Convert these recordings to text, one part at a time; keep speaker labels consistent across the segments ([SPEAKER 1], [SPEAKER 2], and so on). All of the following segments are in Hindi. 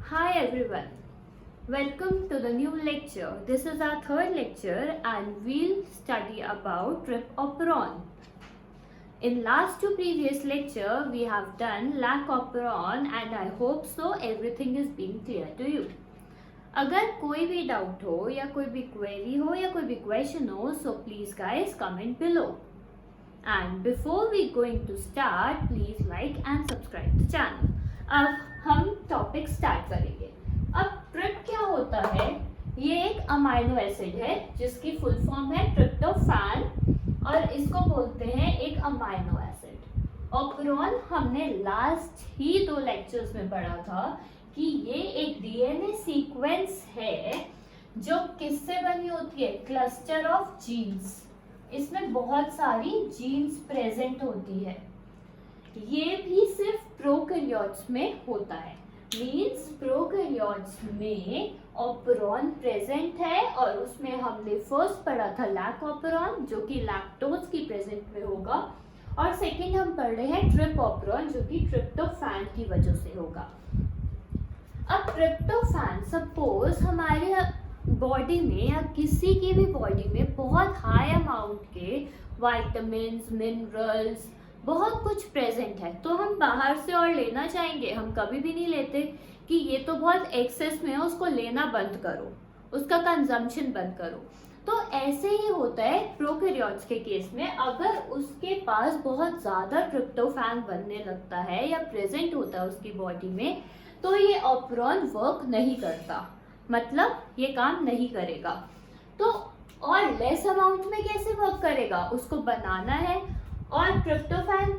[SPEAKER 1] Hi everyone, welcome to the new lecture. This is our third lecture and we'll study about tripoperon. In last two previous lecture we have done lacoperon and I hope so everything is being clear to you. अगर कोई भी डाउट हो या कोई भी क्वेरी हो या कोई भी क्वेश्चन हो so please guys comment below. And before we going to start please like and subscribe the channel. अब हम टॉपिक स्टार्ट करेंगे. अब ट्रिप क्या होता है? ये एक अमाइनो एसिड है जिसकी फुल फॉर्म है ट्रिप्टोफैन और इसको बोलते हैं एक अमाइनो एसिड. ऑपरॉन हमने लास्ट ही 2 लेक्चर्स में पढ़ा था कि ये एक डीएनए सीक्वेंस है जो किससे बनी होती है? Cluster of genes. इसमें बहुत सारी जीन्स प्रेजेंट होती है. ये भी सिर्फ प्रोकैरियोट्स में होता है. मींस प्रोकैरियोट्स में ऑपरॉन प्रेजेंट है और उसमें हमने फर्स्ट पढ़ा था लैकोपेरॉन जो कि लैक्टोज की प्रेजेंट में होगा और सेकंड हम पढ़ रहे हैं ट्रिपोपेरॉन जो कि ट्रिप्टोफैन की वजह से होगा. अब ट्रिप्टोफैन सपोज हमारे बॉडी में या किसी की भी बॉडी में बहुत हाई अमाउंट के विटामिन्स, मिनरल्स, बहुत कुछ प्रेजेंट है तो हम बाहर से और लेना चाहेंगे. हम कभी भी नहीं लेते कि ये तो बहुत एक्सेस में है उसको लेना बंद करो, उसका कंजम्पशन बंद करो. तो ऐसे ही होता है प्रोकैरियोट्स के केस में. अगर उसके पास बहुत ज़्यादा ट्रिप्टोफैन बनने लगता है या प्रेजेंट होता है उसकी बॉडी में तो ये ऑपरॉन वर्क नहीं करता, मतलब ये काम नहीं करेगा. तो और लेस अमाउंट में कैसे वर्क करेगा? उसको बनाना है और ट्रिप्टोफैन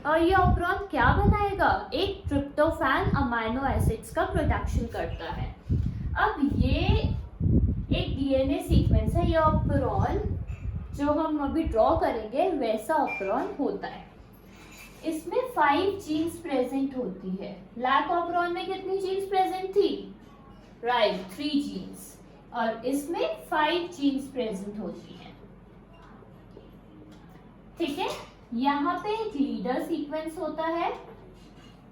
[SPEAKER 1] और ये ऑपरॉन क्या बनाएगा? एक ट्रिप्टोफैन अमाइनो एसिड्स का प्रोडक्शन करता है. अब ये एक डीएनए सीक्वेंस है. ये ऑपरॉन जो हम अभी ड्रॉ करेंगे वैसा ऑपरॉन होता है. इसमें 5 जीन्स प्रेजेंट होती है. लैकोपेरॉन में कितनी जीन्स प्रेजेंट थी? Right, 3 genes. और इसमें 5 जीन्स प्रेजेंट होती है. ठीक है. यहाँ पे एक लीडर सीक्वेंस होता है,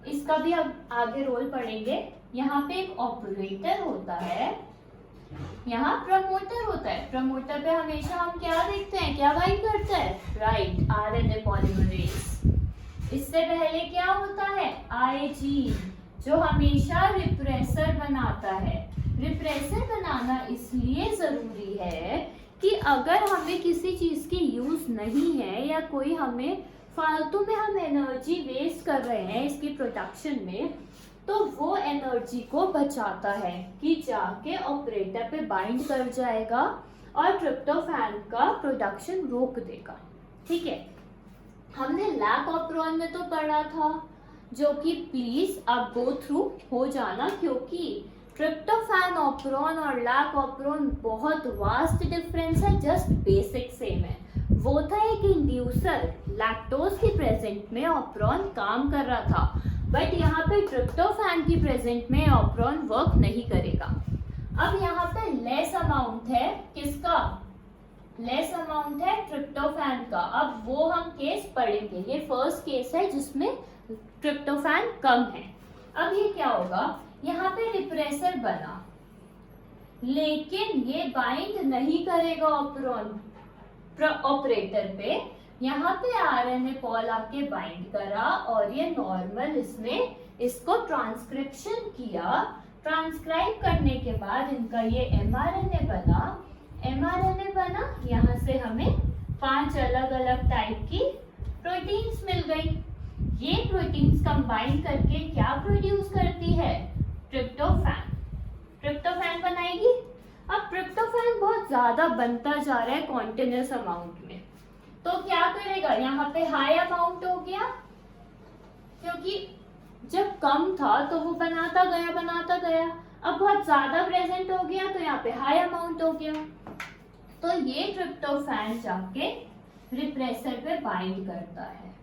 [SPEAKER 1] इसका भी अब आगे रोल पढ़ेंगे. यहाँ पे एक ऑपरेटर होता है, यहाँ प्रमोटर होता है. प्रमोटर पे हमेशा हम क्या देखते हैं, क्या बाइंड करता है? Right, RNA polymerase. इससे पहले क्या होता है? आई जीन जो हमेशा रिप्रेसर बनाता है. रिप्रेसर बनाना इसलिए जरूरी है कि अगर हमें किसी चीज की यूज नहीं है या कोई हमें फालतू में हम एनर्जी वेस्ट कर रहे हैं इसकी प्रोडक्शन में तो वो एनर्जी को बचाता है कि जाके ऑपरेटर पे बाइंड कर जाएगा और ट्रिप्टोफैन का प्रोडक्शन रोक देगा. ठीक है. हमने लैकोपेरॉन में तो पढ़ा था जो कि प्लीज आप गो थ्रू हो जाना क्योंकि ट्रिप्टोफैन, ऑपरॉन और लैकोपेरॉन बहुत वास्ट डिफरेंस है, जस्ट बेसिक सेम है. वो था एक इंड्यूसर, लैक्टोज की प्रेजेंट में ऑपरॉन काम कर रहा था बट यहाँ पे ट्रिप्टोफैन की प्रेजेंट में ऑपरॉन वर्क नहीं करेगा. अब यहाँ पे लेस अमाउंट है किसका? लेस अमाउंट है ट्रिप्टोफैन का. अब वो हम केस पढ़ेंगे. ये फर्स्ट केस है जिसमें ट्रिप्टोफैन कम है. अब ये क्या होगा? यहाँ पे रिप्रेसर बना लेकिन ये बाइंड नहीं करेगा ऑपरेटर पे. यहाँ पे आरएनए पॉल आके बाइंड करा और ये नॉर्मल इसने इसको ट्रांसक्रिप्शन किया. ट्रांसक्राइब करने के बाद इनका ये एमआरएनए बना. एमआरएनए बना, यहाँ से हमें 5 अलग अलग टाइप की प्रोटीन्स मिल गई. ये प्रोटीन्स कंबाइन करके क्या प्रोड्यूस करती है? ट्रिप्टोफैन. ट्रिप्टोफैन बनाएगी. अब ट्रिप्टोफैन बहुत ज्यादा बनता जा रहा है कॉन्टिन्यूअस अमाउंट में तो क्या करेगा? यहाँ पे हाई अमाउंट हो गया क्योंकि जब कम था तो वो बनाता गया. अब बहुत ज्यादा प्रेजेंट हो गया तो यहाँ पे हाई अमाउंट हो गया. तो ये ट्रिप्टोफैन जाके रिप्रेसर पे बाइंड करता है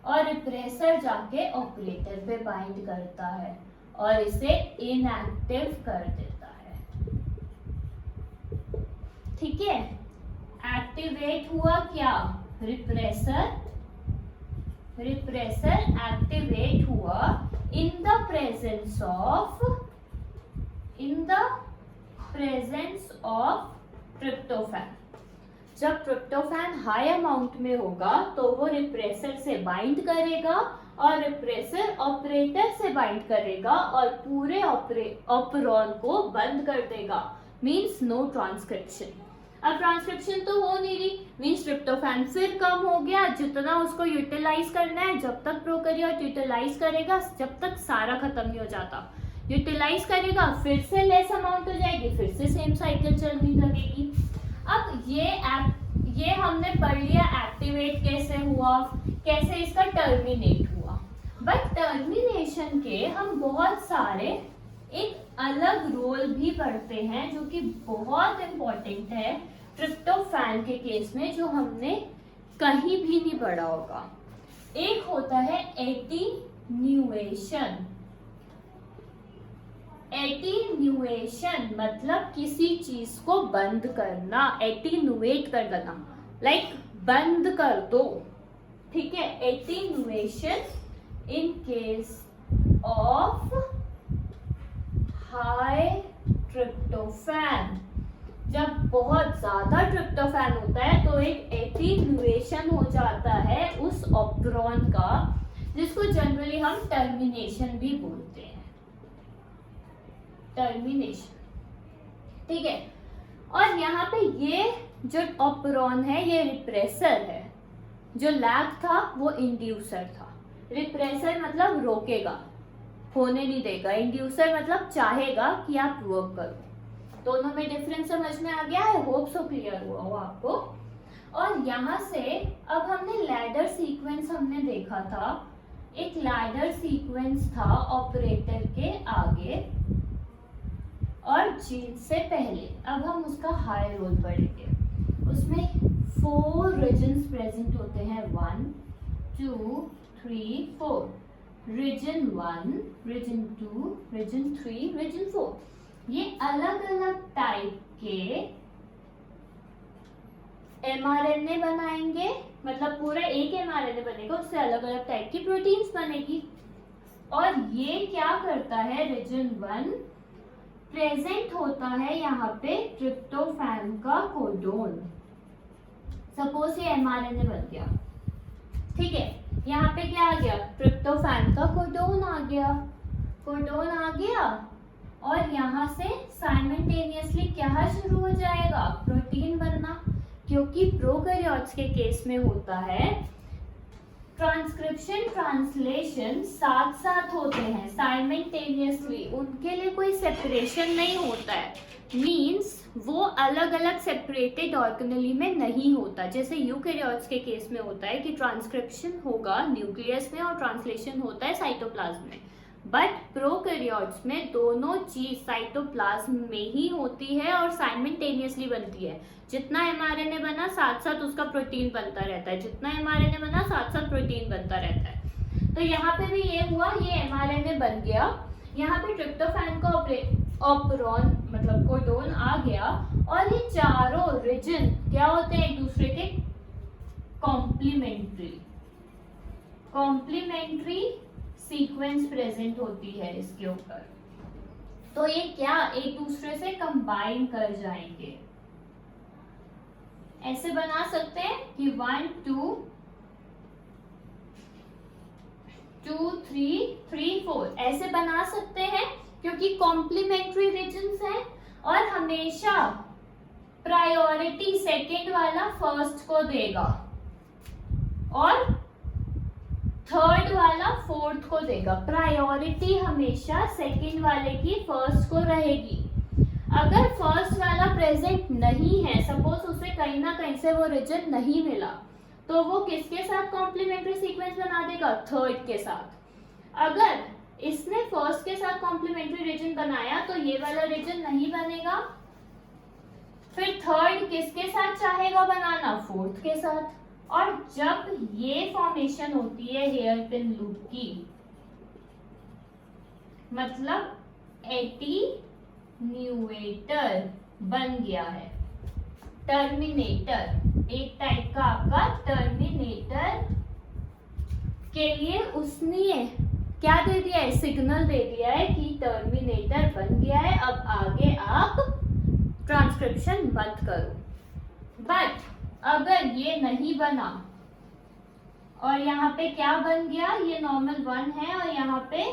[SPEAKER 1] और रिप्रेसर जाके ऑपरेटर पे बाइंड करता है और इसे इनएक्टिव कर देता है. ठीक है. एक्टिवेट हुआ क्या? रिप्रेसर एक्टिवेट हुआ in the presence of in the presence of tryptophan. जब ट्रिप्टोफैन हाई अमाउंट में होगा तो वो रिप्रेसर से बाइंड करेगा और रिप्रेसर ऑपरेटर से बाइंड करेगा और पूरे ऑपरॉन को बंद कर देगा, मींस नो ट्रांसक्रिप्शन। अब ट्रांसक्रिप्शन तो हो नहीं रही, मींस ट्रिप्टोफैन फिर कम हो गया। जितना उसको यूटिलाइज करना है, जब तक प्रोकैरियोट यूटिलाइज करेगा, जब तक सारा खत्म नहीं हो जाता, यूटिलाइज करेगा फिर से लेस अमाउंट हो जाएगी, फिर से सेम साइकिल चलने लगेगी। अब ये हमने पढ़ लिया एक्टिवेट कैसे हुआ, कैसे इसका टर्मिनेट हुआ। बट टर्मिनेशन के हम बहुत सारे एक अलग रोल भी पढ़ते हैं जो कि बहुत इंपॉर्टेंट है ट्रिप्टोफैन के केस में, जो हमने कहीं भी नहीं पढ़ा होगा। एक होता है एटीन्यूएशन। एटीन्यूएशन मतलब किसी चीज को बंद करना, एटीन्यूएट कर देना, लाइक बंद कर दो, ठीक है। Attenuation in case of high tryptophan. जब बहुत ज्यादा ट्रिप्टोफैन होता है तो एक एटीन्यूएशन हो जाता है उस ऑपरॉन का, जिसको जनरली हम टर्मिनेशन भी बोलते हैं, टर्मिनेशन, ठीक है। और यहाँ पे ये जो ऑपरॉन है ये रिप्रेसर है, जो लैग था वो इंड्यूसर था। रिप्रेसर मतलब रोकेगा, होने नहीं देगा, इंड्यूसर मतलब चाहेगा कि आप वर्क करो। दोनों में डिफरेंस समझ में आ गया है? होप सो क्लियर हुआ हो आपको। और यहाँ से अब हमने लैडर सीक्वेंस हमने देखा था, एक लैडर सीक्वेंस था ऑपरेटर के आगे और जीत से पहले। अब हम उसका हाई रोल पढ़ेंगे। उसमें 4 रीजन्स प्रेजेंट होते हैं, 1 2 3 4। रीजन 1, रीजन 2, रीजन 3, रीजन 4, ये अलग अलग टाइप के एमआरएनए बनाएंगे, मतलब पूरा एक एमआरएनए बनेगा, उससे अलग अलग टाइप की प्रोटीन्स बनेगी। और ये क्या करता है, रीजन 1 प्रेजेंट होता है यहाँ पे ट्रिप्टोफैन का कोडोन। सपोज ये एमआरएनए बन गया, ठीक है। यहाँ पे क्या आ गया, ट्रिप्टोफैन का कोडोन आ गया, कोडोन आ गया। और यहाँ से साइमल्टेनियसली क्या शुरू हो जाएगा, प्रोटीन बनना। क्योंकि प्रोकैरियोट्स के केस में होता है ट्रांसक्रिप्शन ट्रांसलेशन साथ साथ होते हैं साइमल्टेनियसली, उनके लिए कोई सेपरेशन नहीं होता है, मींस वो अलग अलग सेपरेटेड ऑर्गेनेली में नहीं होता। जैसे यूकैरियोट्स के केस में होता है कि ट्रांसक्रिप्शन होगा न्यूक्लियस में और ट्रांसलेशन होता है साइटोप्लाज्म में, बट प्रोकैरियोट्स में दोनों चीज साइटोप्लाज्म में ही होती है और साइमल्टेनियसली बनती है। जितना एमआरएनए बना साथ साथ उसका प्रोटीन बनता रहता है, जितना एमआरएनए बना साथ साथ प्रोटीन बनता रहता है। तो यहाँ पे भी ये हुआ, ये एमआरएनए बन गया, यहाँ पे ट्रिप्टोफैन का ऑपरॉन मतलब कोडोन आ गया, और ये चारों रीजन क्या होते हैं, एक दूसरे के कॉम्प्लीमेंट्री सीक्वेंस प्रेजेंट होती है इसके ऊपर। तो ये क्या एक दूसरे से कंबाइन कर जाएंगे, ऐसे बना सकते हैं कि 1 2 2 3 3 4 ऐसे बना सकते हैं, क्योंकि कॉम्प्लीमेंट्री रीजन्स हैं और हमेशा प्रायोरिटी सेकेंड वाला फर्स्ट को देगा और थर्ड वाला फोर्थ को देगा। प्रायोरिटी हमेशा सेकेंड वाले की फर्स्ट को रहेगी। अगर फर्स्ट वाला प्रेजेंट नहीं है, सपोज उसे कहीं ना कहीं से वो रीजन नहीं मिला, तो वो किसके साथ कॉम्प्लीमेंट्री सीक्वेंस बना देगा, थर्ड के साथ। अगर इसने फर्स्ट के साथ कॉम्प्लीमेंट्री रीजन बनाया तो ये वाला रीजन नहीं बनेगा, फिर थर्ड किसके साथ चाहेगा बनाना, फोर्थ के साथ। और जब ये फॉर्मेशन होती है हेयर पिन लूप की, मतलब एटीन्यूएटर बन गया है, टर्मिनेटर एक टाइप का आपका टर्मिनेटर के लिए उसने क्या दे दिया है, सिग्नल दे दिया है कि टर्मिनेटर बन गया है, अब आगे आप ट्रांसक्रिप्शन मत करो। बट अगर ये नहीं बना और यहाँ पे क्या बन गया, ये नॉर्मल 1 है और यहाँ पे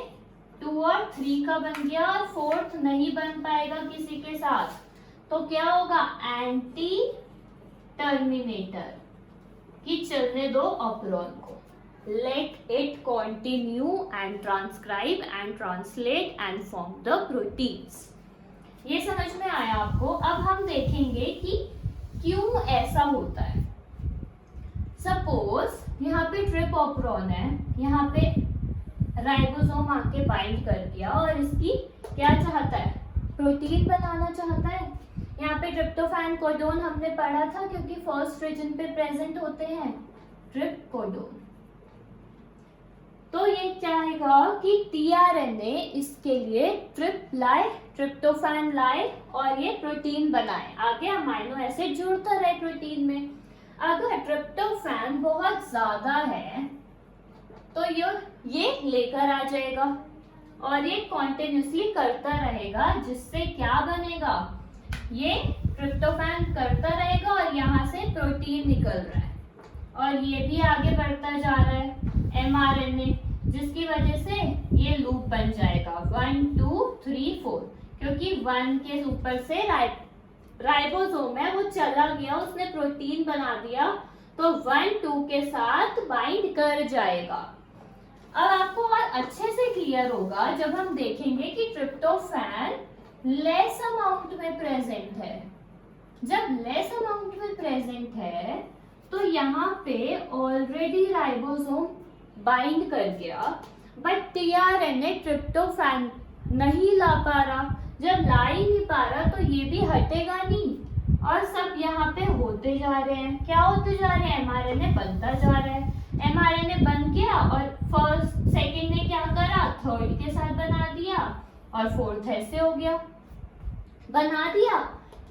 [SPEAKER 1] 2 और 3 का बन गया और 4th नहीं बन पाएगा किसी के साथ, तो क्या होगा, एंटी टर्मिनेटर कि चलने दो ऑपरॉन को, let it continue and transcribe and translate and form the proteins। ये समझ में आया आपको। अब हम देखेंगे कि क्यों ऐसा होता है। सपोज यहाँ पे ट्रिप ऑपरॉन है, यहाँ पे राइबोसोम आके बाइंड कर दिया और इसकी क्या चाहता है, प्रोटीन बनाना चाहता है। यहाँ पे ट्रिप्टोफैन कोडोन हमने पढ़ा था क्योंकि फर्स्ट रीजन पे प्रेजेंट होते हैं ट्रिप्कोडोन। तो ये चाहेगा कि टीआरएनए इसके लिए ट्रिप लाए, ट्रिप्टोफैन लाए और ये प्रोटीन बनाए, आगे अमाइनो एसिड जुड़ता रहे प्रोटीन में। अगर ट्रिप्टोफैन बहुत ज्यादा है तो ये लेकर आ जाएगा और ये कॉन्टिन्यूसली करता रहेगा, जिससे क्या बनेगा, ये ट्रिप्टोफैन करता रहेगा और यहाँ से प्रोटीन निकल रहा है और ये भी आगे बढ़ता जा रहा है एमआरएनए, जिसकी वजह से ये लूप बन जाएगा 1 2 3 4, क्योंकि 1 के ऊपर से राइबोसोम है वो चला गया, उसने प्रोटीन बना दिया, तो 1 2 के साथ बाइंड कर जाएगा। अब आपको और अच्छे से क्लियर होगा जब हम देखेंगे कि ट्रिप्टोफैन लेस अमाउंट में प्रेजेंट है। जब लेस अमाउंट में प्रेजेंट है तो यहाँ पे ऑलरेडी राइबोसोम बाइंड कर गया, बट टीआरएनए ट्रिप्टोफैन नहीं ला पा रहा। जब ला ही नहीं पा रहा तो ये भी हटेगा नहीं और सब यहाँ पे होते जा रहे हैं। क्या होते जा रहे हैं, एमआरएनए बनता जा रहा है। एमआरएनए बन गया और फर्स्ट सेकंड ने क्या करा, थर्ड के साथ बना दिया और फोर्थ ऐसे हो गया, बना दिया,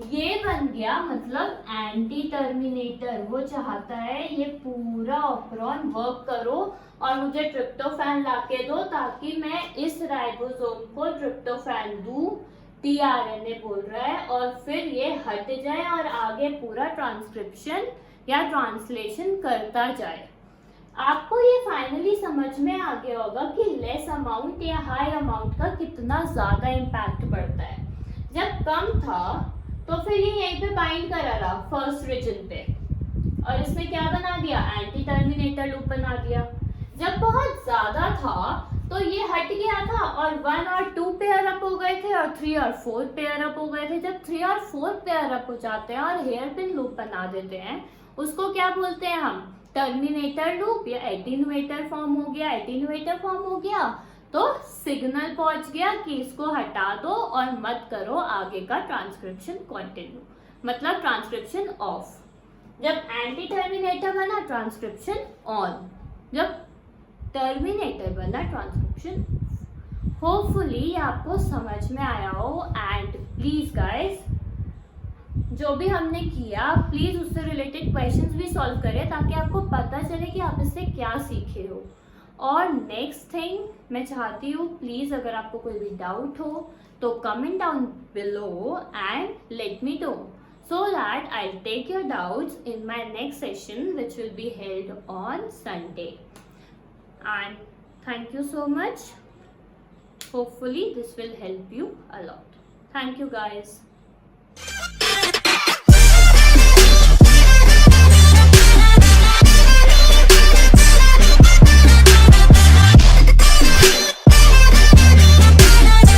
[SPEAKER 1] ये बन गया, मतलब एंटी टर्मिनेटर। वो चाहता है ये पूरा ऑपरॉन वर्क करो और मुझे ट्रिप्टोफैन लाके दो ताकि मैं इस राइबोसोम को ट्रिप्टोफैन दूं, टीआरएनए बोल रहा है, और फिर ये हट जाए और आगे पूरा ट्रांसक्रिप्शन या ट्रांसलेशन करता जाए। आपको ये फाइनली समझ में आ गया होगा कि लेस अमाउंट या हाई अमाउंट का कितना ज्यादा इम्पैक्ट पड़ता है। जब कम था तो फिर ये यहीं पे बाइंड करा रहा फर्स्ट रीजन पे और इसने क्या बना दिया, एंटी टर्मिनेटर लूप बना दिया। जब बहुत ज्यादा था तो ये हट गया था और 1 और 2 पेयर अप हो गए थे और 3 और 4 पेयर अप हो गए थे। जब 3 और 4 पेयर अप हो जाते हैं और हेयर पिन लूप बना देते हैं, उसको क्या बोलते हैं हम, टर्मिनेटर लूप या एटीन्यूएटर फॉर्म हो गया। एटीन्यूएटर फॉर्म हो गया तो सिग्नल पहुंच गया कि इसको हटा दो और मत करो आगे का ट्रांसक्रिप्शन कंटिन्यू, मतलब ट्रांसक्रिप्शन ऑफ। जब एंटी टर्मिनेटर बना ट्रांसक्रिप्शन ऑन, जब टर्मिनेटर बना ट्रांसक्रिप्शन। होपफुली आपको समझ में आया हो। एंड प्लीज गाइस, जो भी हमने किया प्लीज उससे रिलेटेड क्वेश्चंस भी सॉल्व करें ताकि आपको पता चले कि आप इससे क्या सीखे हो। और नेक्स्ट थिंग मैं चाहती हूँ, प्लीज अगर आपको कोई भी डाउट हो तो comment down below and let me know, so that I'll take your doubts in my next session which will be held on Sunday. And thank you so much. Hopefully this will help you a lot. Thank you guys.